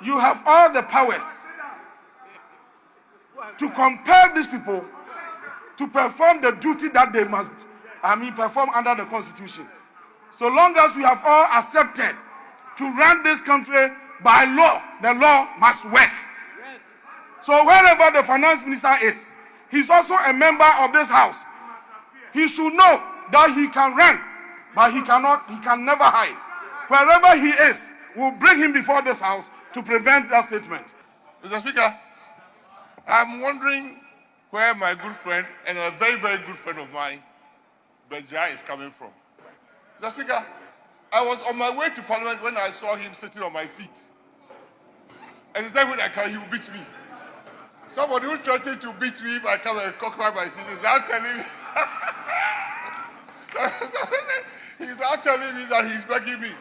You have all the powers to compel these people to perform the duty that they must, perform under the Constitution. So long as we have all accepted to run this country by law, the law must work. So wherever the finance minister is, he's also a member of this house. He should know that he can run, but he can never hide. Wherever he is, we'll bring him before this house to prevent that statement. Mr. Speaker, I'm wondering where my good friend and a very, very good friend of mine, Benja, is coming from. Mr. Speaker, I was on my way to Parliament when I saw him sitting on my seat. And he said, when I come, he will beat me. Somebody who threatened to beat me if I come and occupy my seat is now telling me, he's now telling me that he's begging me.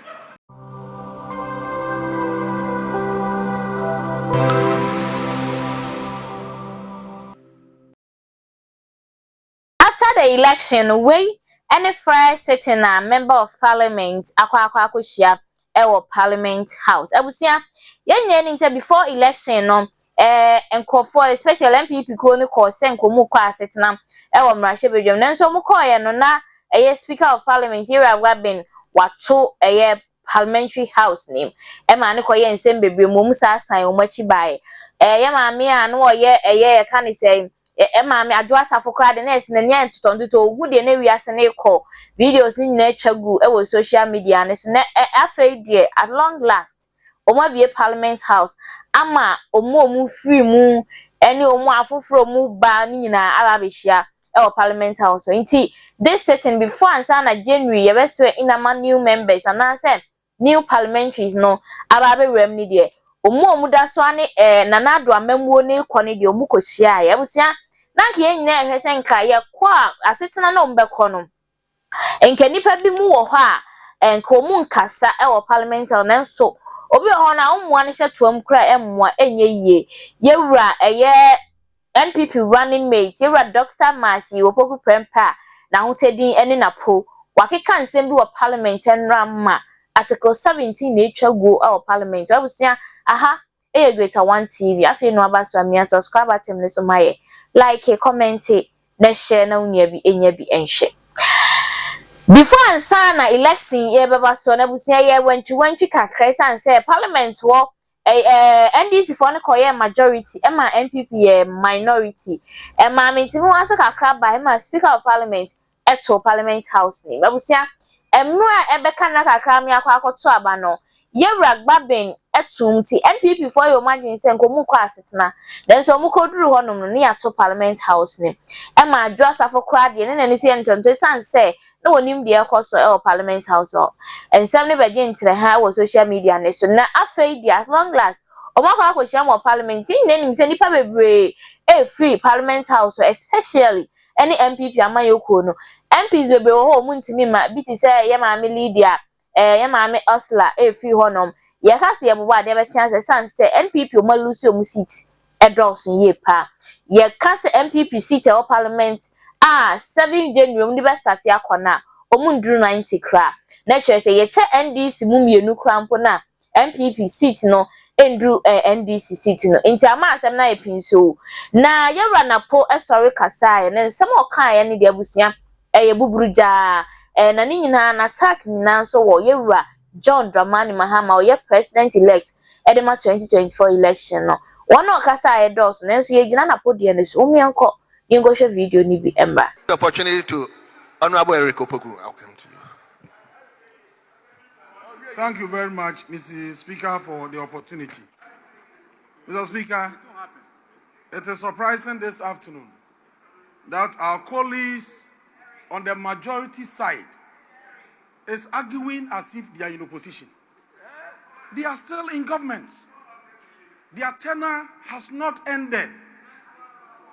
After the election, we any first sitting a member of parliament akwa shia ewo parliament house. Ebusia yenye before election no nkofo especially NPP ko ni ko senko mu kwa setena ewo mrahye bedwam nanso mu ko ye no na speaker of parliament here Ghpage wato parliamentary house name ma ne ko ye nsem bebre mu sa san o machi bae ye maame a no ye ka ni say maame adwa safo kra de na ese na nya ntotonto ogu de na wiase na ekọ videos ni nyina twagu ewo social media ne so na afei de at long last omo bie parliament house ama omo free mu eni omo afoforo mu ba ni nyina arabehia ewo parliament house so nti this sitting before ansa na January ye be so inama new members ananse new parliamentaries no ababe rem ni de omo da so ane nanado amamuo ne kọ ne de omo kochia ya busia nanke ye nyina ehwese nka ye kwa asetena na ombekọ no enke nipa bi mu wo ho a enke omu nkasa ewo parliament nanso obi ho na umwa ne hyetuam kra emwa enye yie yewura NPP running mate yewura Dr. Matthew opoku prempa na hotedin ene Napo wakeka nsem bi wo parliament enramma article 17 na etwago our parliament abusia aha Greater One TV afi no abaso amia subscribe atem ne so maye like comment na share na unya bi enya bi enhye before ansa na election ye beba so na busia ye wantwi kakra san say parliament wo NDC for ne koye majority ema NPP ye minority ema mentimu asa kakra ba ema speaker of parliament eto parliament house ni babusia emra ebeka na kakra mi akwakoto aba no yewura Ghpage etumti NPP for your margin say nkomu kwa asetena then so mu koduru honom no ne yato parliament house ni ema adwa safo kra de ne nani so ye ntonto san say no wonim de ekoso parliament house o ensem ne beje ntre ha wo social media ne so na afei de at long last omakwa akohia mo parliament ni nanim se nipa bebre free parliament house especially any MPP amayoko no MPs bebre ho mu ntimi ma biti say ye maame Lydia ye maame Osla free honom ye kase ye bobo ade be chance sanse NPP o malusi o mu seat edolson ye pa ye kase MPP seat e parliament 7 January the best start yakona omundru 90 kra na chere say ye che NDC mu mienu kra mpo na MPP seat no endru NDC seat no nti ama asem na yepinso na yewra Napo esori kasa na nsem okan ye ne de abusua ye buburuja na ni nyina na attack nyina so wo yewra John Dramani Mahama o ye president elect edema 2024 election no wono kasa ye dos na nso ye gina Napo de ne so omianko Yengo share video ni bi emba. The opportunity to Honorable Eric Opoku. I'll come to you. Thank you very much, Mr. Speaker, for the opportunity. Mr. Speaker, it is surprising this afternoon that our colleagues on the majority side is arguing as if they are in opposition. They are still in government. Their tenure has not ended.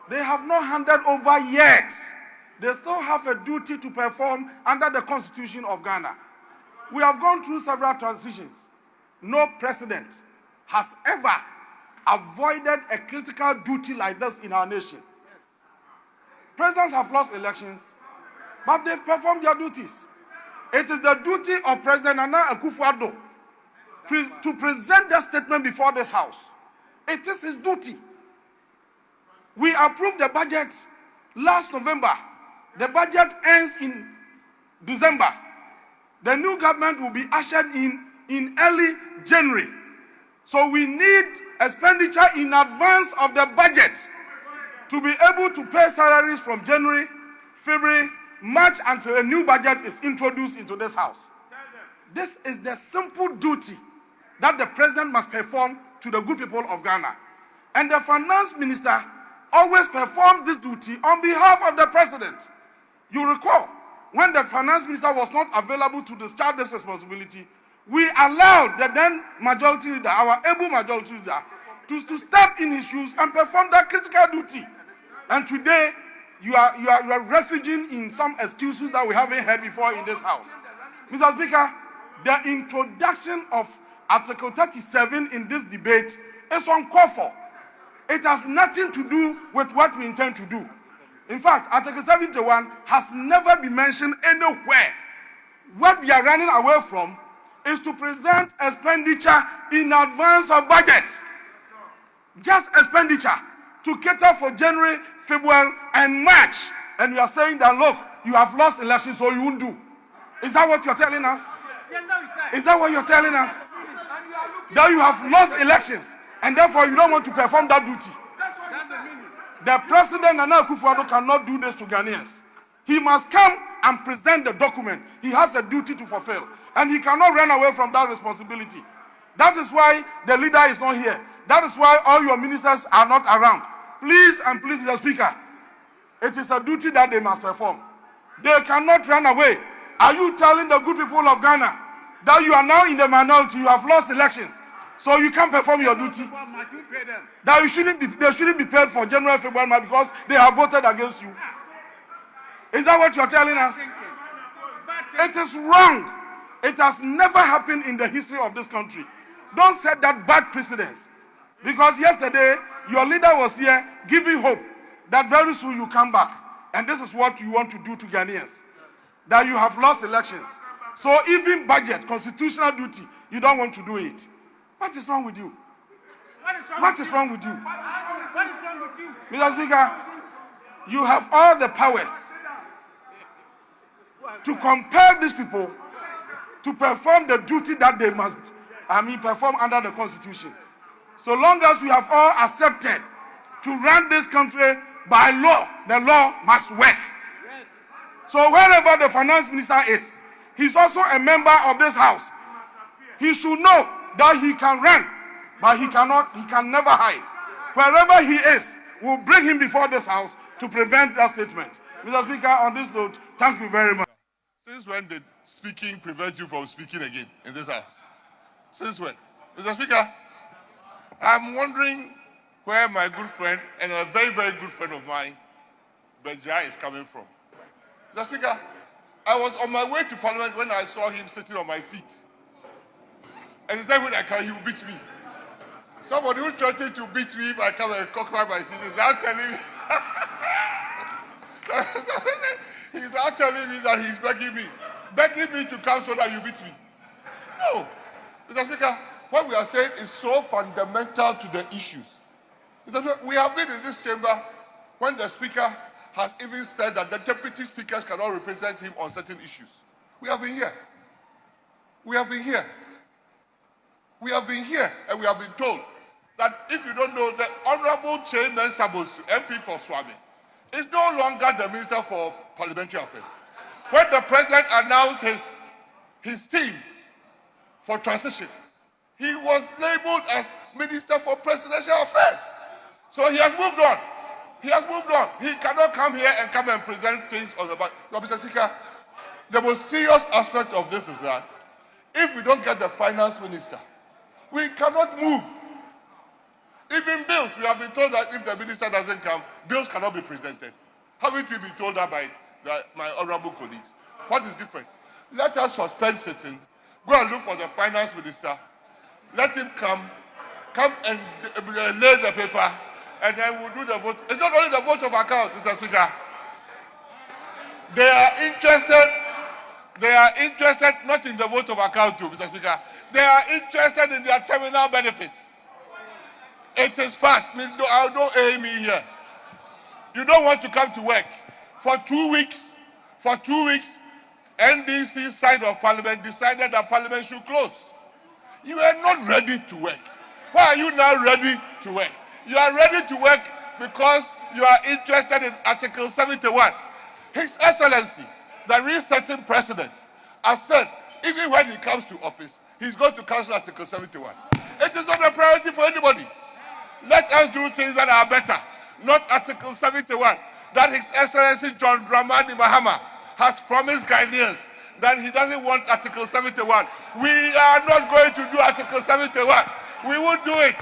They have not handed over yet. They still have a duty to perform under the Constitution of Ghana. We have gone through several transitions. No president has ever avoided a critical duty like this in our nation. Presidents have lost elections, but they've performed their duties. It is the duty of President Nana Akufo-Addo to present that statement before this house. It is his duty. We approved the budget last November. The budget ends in December. The new government will be ushered in early January. So we need expenditure in advance of the budget to be able to pay salaries from January, February, March until a new budget is introduced into this house. This is the simple duty that the president must perform to the good people of Ghana. And the finance minister always performs this duty on behalf of the president. You recall, when the finance minister was not available to discharge this responsibility, we allowed the then majority leader, our able majority leader, to step in his shoes and perform that critical duty. And today, you are refuging in some excuses that we haven't heard before in this house. Mr. Speaker, the introduction of Article 37 in this debate is uncalled for. It has nothing to do with what we intend to do. In fact, Article 71 has never been mentioned anywhere. What they are running away from is to present expenditure in advance of budget. Just expenditure to cater for January, February, and March. And you are saying that, look, you have lost elections, so you won't do. Is that what you're telling us? Is that what you're telling us? That you have lost elections, and therefore you don't want to perform that duty. The president, Nana Akufo-Addo, cannot do this to Ghanaians. He must come and present the document. He has a duty to fulfill, and he cannot run away from that responsibility. That is why the leader is not here. That is why all your ministers are not around. Please and please, Mr. Speaker, it is a duty that they must perform. They cannot run away. Are you telling the good people of Ghana that you are now in the minority, you have lost elections, so you can't perform your duty? That they shouldn't be paid for January, February, March because they have voted against you? Is that what you are telling us? It is wrong. It has never happened in the history of this country. Don't set that bad precedence. Because yesterday, your leader was here giving hope that very soon you come back. And this is what you want to do to Ghanaians. That you have lost elections. So even budget, constitutional duty, you don't want to do it. What is wrong with you? What is wrong with you? What is wrong with you? Mr. Speaker, you have all the powers to compel these people to perform the duty that they must, perform under the Constitution. So long as we have all accepted to run this country by law, the law must work. Yes. So wherever the finance minister is, he's also a member of this house. He should know that he can run, but he can never hide. Wherever he is, we'll bring him before this house to prevent that statement. Mr. Speaker, on this note, thank you very much. Since when did speaking prevent you from speaking again in this house? Since when? Mr. Speaker, I'm wondering where my good friend and a very, very good friend of mine, Ghpage, is coming from. Mr. Speaker, I was on my way to Parliament when I saw him sitting on my seat. And the time when I come, he will beat me. Somebody who threatened to beat me if I come and cock my seat is now telling me. He's now telling me that he's begging me to come so that you beat me. No. Mr. Speaker, what we are saying is so fundamental to the issues. Mr. Speaker, we have been in this chamber when the Speaker has even said that the deputy speakers cannot represent him on certain issues. We have been here. We have been here. We have been here and we have been told that if you don't know, the Honorable Chairman Sabos, MP for Swami, is no longer the Minister for Parliamentary Affairs. When the President announced his team for transition, he was labeled as Minister for Presidential Affairs. So he has moved on. He has moved on. He cannot come here and present things on the back. So, Mr. Speaker, the most serious aspect of this is that if we don't get the finance minister, we cannot move. Even bills, we have been told that if the minister doesn't come, bills cannot be presented. Haven't we been told that by my honorable colleagues? What is different? Let us suspend sitting, go and look for the finance minister, let him come and lay the paper, and then we'll do the vote. It's not only the vote of account, Mr. Speaker. They are interested not in the vote of account too, Mr. Speaker. They are interested in their terminal benefits. It is part. Don't aim me here. You don't want to come to work. For 2 weeks, NDC side of Parliament decided that Parliament should close. You are not ready to work. Why are you now ready to work? You are ready to work because you are interested in Article 71. His Excellency, the resetting president, has said, even when he comes to office, he's going to cancel Article 71. It is not a priority for anybody. Let us do things that are better, not Article 71. That His Excellency John Dramani Mahama has promised Ghanaians that he doesn't want Article 71. We are not going to do Article 71. We will do it.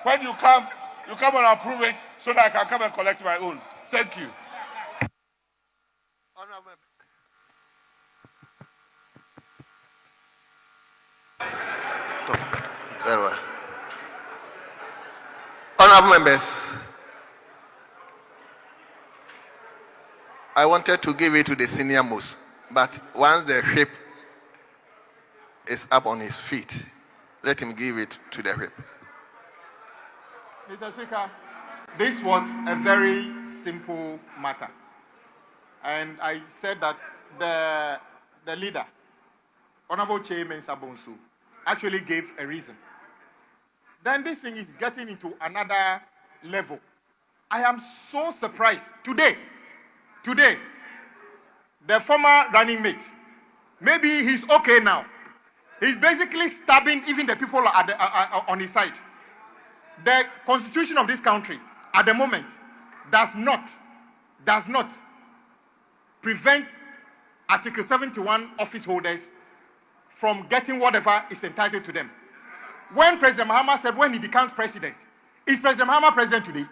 When you come and approve it so that I can come and collect my own. Thank you. Very well. Honorable members, I wanted to give it to the senior most, but once the whip is up on his feet, let him give it to the whip. Mr. Speaker, this was a very simple matter. And I said that the leader, Honorable Chairman Sabonsu, actually gave a reason. Then this thing is getting into another level. I am so surprised. Today, the former running mate, maybe he's okay now. He's basically stabbing even the people on his side. The constitution of this country, at the moment, does not prevent Article 71 office holders from getting whatever is entitled to them. When President Mahama said when he becomes president, is President Mahama president today?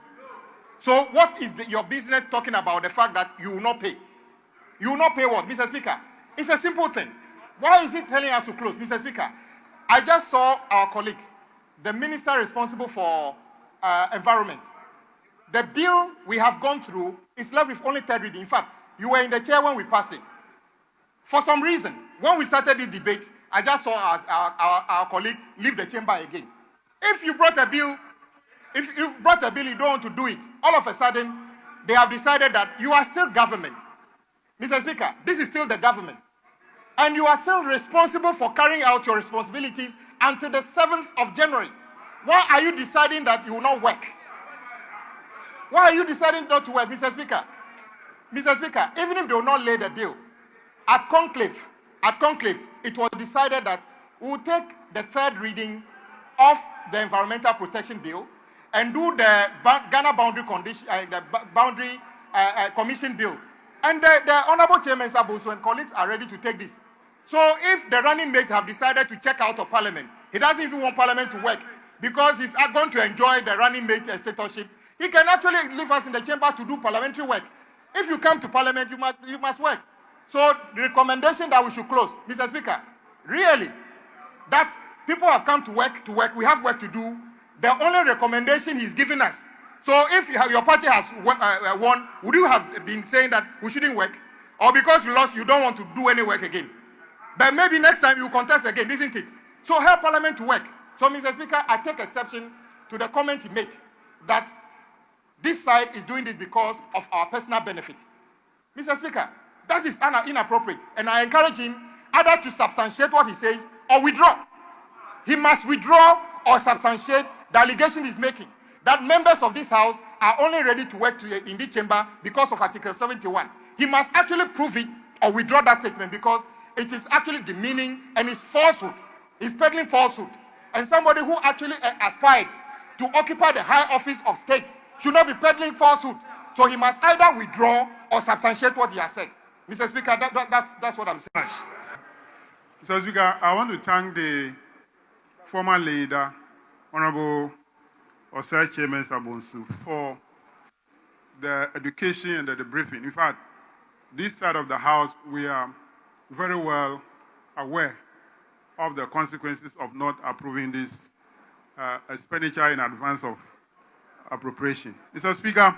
So what is your business talking about the fact that you will not pay? You will not pay what, Mr. Speaker? It's a simple thing. Why is he telling us to close, Mr. Speaker? I just saw our colleague, the minister responsible for environment. The bill we have gone through is left with only third reading. In fact, you were in the chair when we passed it. For some reason, when we started this debate, I just saw our colleague leave the chamber again. If you brought a bill, you don't want to do it, all of a sudden, they have decided that you are still government. Mr. Speaker, this is still the government. And you are still responsible for carrying out your responsibilities until the 7th of January. Why are you deciding that you will not work? Why are you deciding not to work, Mr. Speaker? Mr. Speaker, even if they will not lay the bill, at conclave, it was decided that we will take the third reading of the Environmental Protection Bill and do the Ghana Boundary Commission bills. And the Honorable Chairman Sabusu and colleagues are ready to take this. So if the running mate have decided to check out of Parliament, he doesn't even want Parliament to work because he's going to enjoy the running mate statusship, he can actually leave us in the chamber to do parliamentary work. If you come to Parliament, you must work. So the recommendation that we should close, Mr. Speaker, really, that people have come to work, we have work to do. The only recommendation he's giving us. So if your party has won, would you have been saying that we shouldn't work? Or because you lost, you don't want to do any work again? But maybe next time you contest again, isn't it? So help Parliament to work. So, Mr. Speaker, I take exception to the comment he made that this side is doing this because of our personal benefit. Mr. Speaker, that is inappropriate. And I encourage him either to substantiate what he says or withdraw. He must withdraw or substantiate the allegation he's making that members of this House are only ready to work in this chamber because of Article 71. He must actually prove it or withdraw that statement because it is actually demeaning and it's falsehood. It's peddling falsehood. And somebody who actually aspired to occupy the high office of state should not be peddling falsehood. So he must either withdraw or substantiate what he has said. Mr. Speaker, that's what I'm saying. Mr. Speaker, I want to thank the former leader, Honorable Osei Chairman Sabonsu, for the education and the briefing. In fact, this side of the House, we are very well aware of the consequences of not approving this expenditure in advance of appropriation. Mr. Speaker,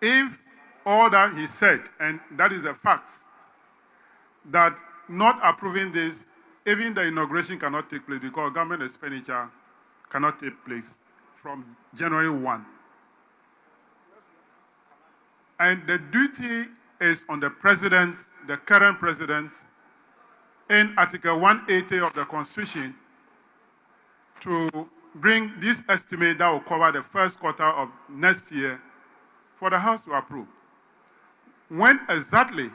if all that he said, and that is a fact, that not approving this, even the inauguration cannot take place because government expenditure cannot take place from January 1. And the duty is on the president, the current president, in Article 180 of the Constitution to bring this estimate that will cover the first quarter of next year for the House to approve. When exactly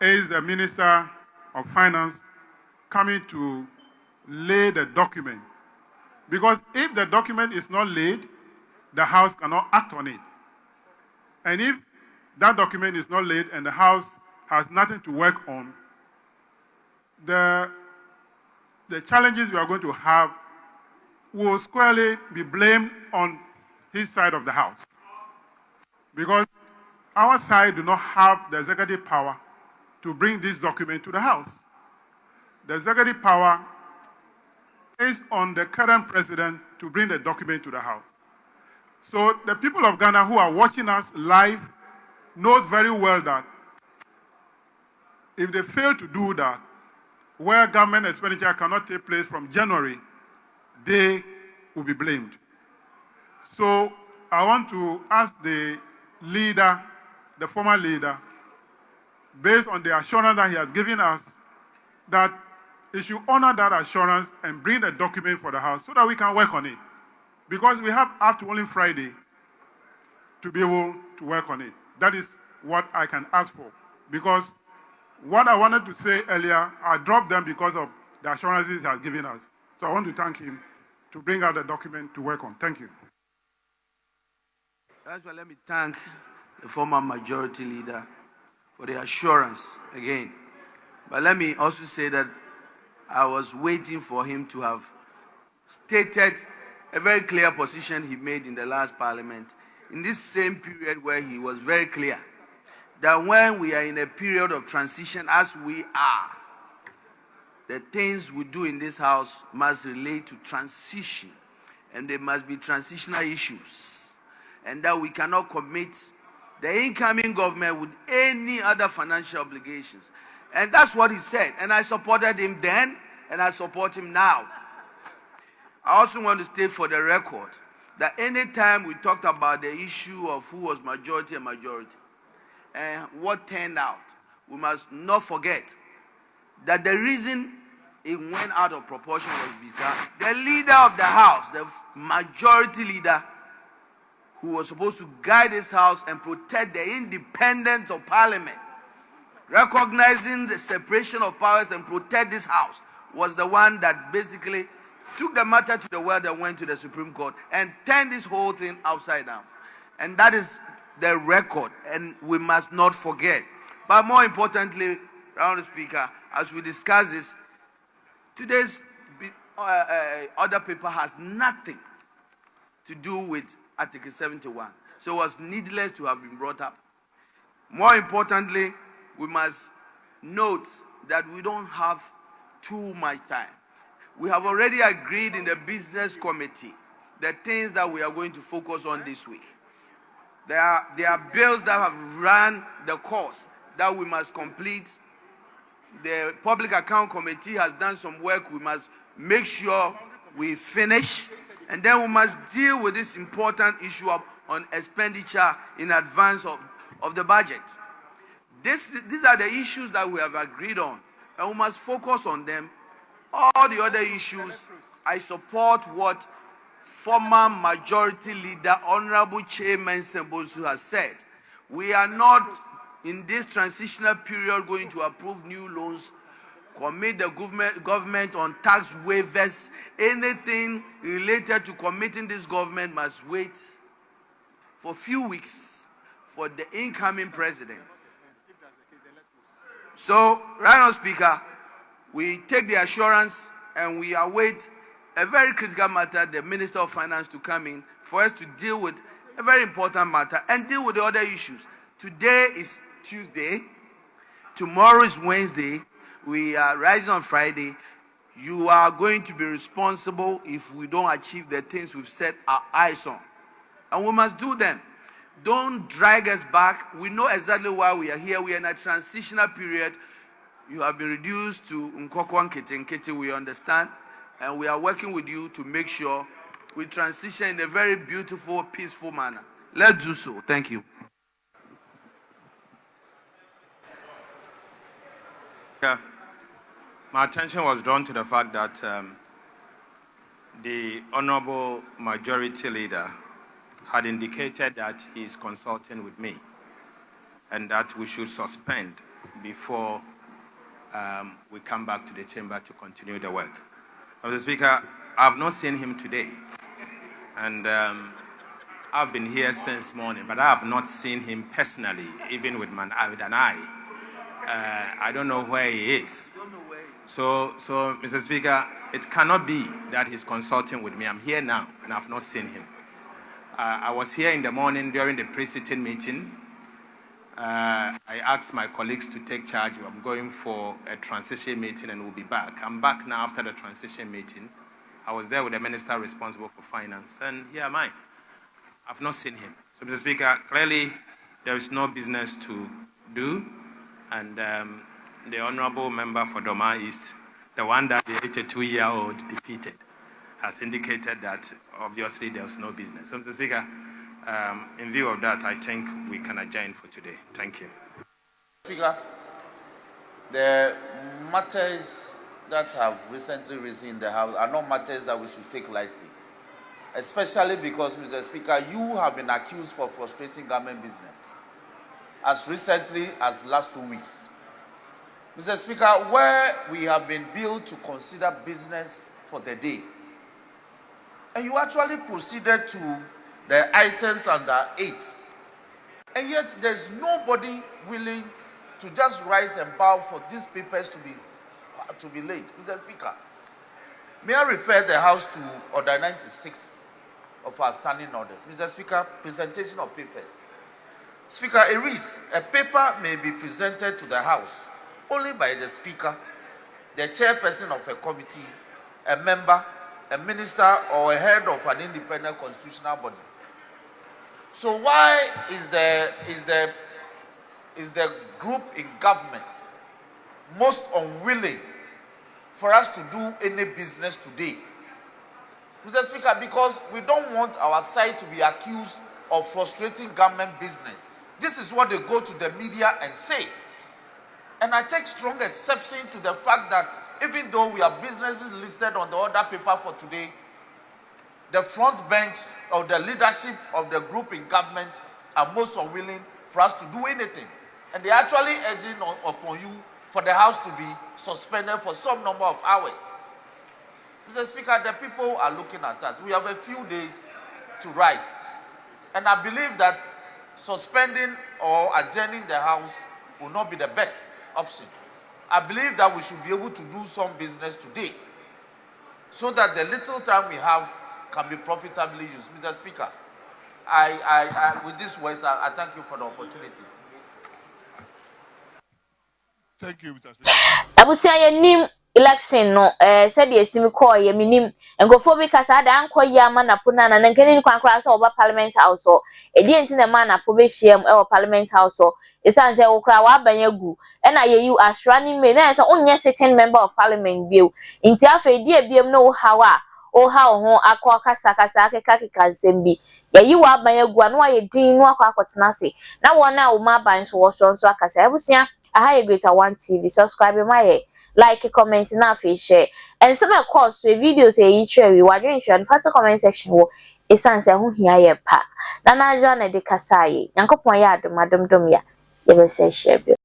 is the Minister of Finance coming to lay the document? Because if the document is not laid, the House cannot act on it. And if that document is not laid and the House has nothing to work on, the challenges we are going to have will squarely be blamed on his side of the House. Because our side do not have the executive power to bring this document to the House. The executive power is on the current president to bring the document to the House. So the people of Ghana who are watching us live knows very well that if they fail to do that, where government expenditure cannot take place from January, they will be blamed. So I want to ask the leader, the former leader, based on the assurance that he has given us, that he should honor that assurance and bring the document for the House so that we can work on it. Because we have up to only Friday to be able to work on it. That is what I can ask for. Because what I wanted to say earlier, I dropped them because of the assurances he has given us. So I want to thank him to bring out the document to work on. Thank you. That's why let me thank the former majority leader for the assurance again. But let me also say that I was waiting for him to have stated a very clear position he made in the last parliament, in this same period where he was very clear that when we are in a period of transition, as we are, the things we do in this house must relate to transition, and there must be transitional issues, and that we cannot commit the incoming government with any other financial obligations. And that's what he said, and I supported him then, and I support him now. I also want to state for the record that any time we talked about the issue of who was majority and majority and what turned out, we must not forget that the reason it went out of proportion was because the leader of the House, the majority leader, who was supposed to guide this House and protect the independence of Parliament, recognizing the separation of powers and protect this House, was the one that basically took the matter to the world and went to the Supreme Court and turned this whole thing upside down. And that is the record, and we must not forget. But more importantly, Honourable Speaker, as we discuss this, today's other paper has nothing to do with Article 71. So it was needless to have been brought up. More importantly, we must note that we don't have too much time. We have already agreed in the business committee the things that we are going to focus on this week. There are bills that have run the course that we must complete. The Public Account Committee has done some work. We must make sure we finish. And then we must deal with this important issue on expenditure in advance of the budget. These are the issues that we have agreed on, and we must focus on them. All the other issues, I support what former majority leader, Honorable Chairman Sembosu has said. We are not in this transitional period going to approve new loans, commit the government on tax waivers. Anything related to committing this government must wait for a few weeks for the incoming president. So, right now, Speaker, we take the assurance and we await a very critical matter, the Minister of Finance to come in for us to deal with a very important matter and deal with the other issues. Today is Tuesday, tomorrow is Wednesday, we are rising on Friday. You are going to be responsible if we don't achieve the things we've set our eyes on. And we must do them. Don't drag us back. We know exactly why we are here. We are in a transitional period. You have been reduced to Nkokwan Ketenkete, we understand, and we are working with you to make sure we transition in a very beautiful, peaceful manner. Let's do so. Thank you. Yeah. My attention was drawn to the fact that the Honorable Majority Leader had indicated that he is consulting with me and that we should suspend before we come back to the chamber to continue the work. Mr. Speaker, I have not seen him today. And I've been here since morning, but I have not seen him personally, even with an eye. I don't know where he is. So, Mr. Speaker, it cannot be that he's consulting with me. I'm here now, and I've not seen him. I was here in the morning during the pre-sitting meeting. I asked my colleagues to take charge. I'm going for a transition meeting, and we'll be back. I'm back now after the transition meeting. I was there with the minister responsible for finance, and here am I. I've not seen him. So, Mr. Speaker, clearly there is no business to do, and the honourable member for Doma East, the one that the 82-year-old defeated, has indicated that obviously there's no business. So, Mr. Speaker, in view of that, I think we can adjourn for today. Thank you. Speaker, the matters that have recently risen in the House are not matters that we should take lightly, especially because, Mr. Speaker, you have been accused for frustrating government business as recently as last 2 weeks. Mr. Speaker, where we have been billed to consider business for the day, and you actually proceeded to the items under 8, and yet there's nobody willing to just rise and bow for these papers to be laid. Mr. Speaker, may I refer the House to Order 96 of our standing orders. Mr. Speaker, presentation of papers. Speaker, it reads, a paper may be presented to the House only by the Speaker, the chairperson of a committee, a member, a minister, or a head of an independent constitutional body. So why is the group in government most unwilling for us to do any business today? Mr. Speaker, because we don't want our side to be accused of frustrating government business. This is what they go to the media and say. And I take strong exception to the fact that even though we have businesses listed on the order paper for today, the front bench of the leadership of the group in government are most unwilling for us to do anything. And they're actually urging upon you for the House to be suspended for some number of hours. Mr. Speaker, the people are looking at us. We have a few days to rise. And I believe that suspending or adjourning the House will not be the best option. I believe that we should be able to do some business today so that the little time we have can be profitably used. Mr. Speaker, with these words, I thank you for the opportunity. Thank you, Mr. Speaker. Election no said the esimi call ye minim engofo bi kasa da anko ya ma na pona na nkene kwankra so oba parliament house so edi enti na ma na po be hiem e parliament house so isan se wo kra wa banyagu e na ye you asrani me na so onye sitting member of parliament bio enti afa edi ebiem no hawa o ha ho akọ kasa akeka nsem bi ye yi wa banyagu anu aye din no akọ akotena se na wona o ma ban so wo so akasa ebusia aha ye greater one TV subscribe my like comment na fe share and some course so videos e share we wadwen share the comment section wo isanse ho hia ye pa na na jo na de kasaye yankopon ya adom ya ye be se share bi